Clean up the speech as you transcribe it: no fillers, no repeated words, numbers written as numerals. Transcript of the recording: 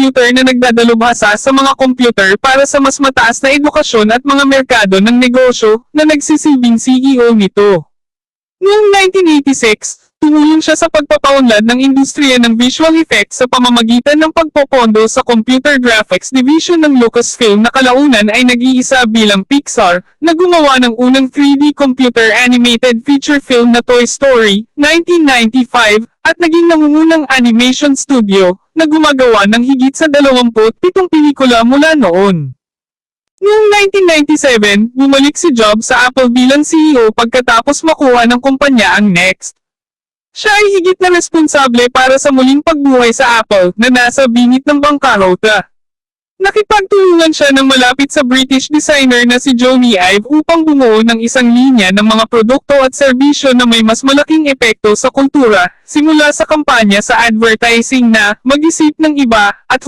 computer na nagdadalubhasa sa mga computer para sa mas mataas na edukasyon at mga merkado ng negosyo na nagsisilbing CEO nito. Noong 1986, tumulong siya sa pagpapaunlad ng industriya ng visual effects sa pamamagitan ng pagpopondo sa Computer Graphics Division ng Lucasfilm na kalaunan ay nag-iisa bilang Pixar, na gumawa ng unang 3D computer animated feature film na Toy Story, 1995, at naging nangungunang animation studio, na gumagawa ng higit sa 27 pelikula mula noon. Noong 1997, bumalik si Jobs sa Apple bilang CEO pagkatapos makuha ng kumpanya ang Next. Siya ay higit na responsable para sa muling pagbuhay sa Apple na nasa bingit ng bangkarota. Nakipagtulungan siya ng malapit sa British designer na si Jony Ive upang bumuo ng isang linya ng mga produkto at serbisyo na may mas malaking epekto sa kultura, simula sa kampanya sa advertising na "Mag-isip ng iba" at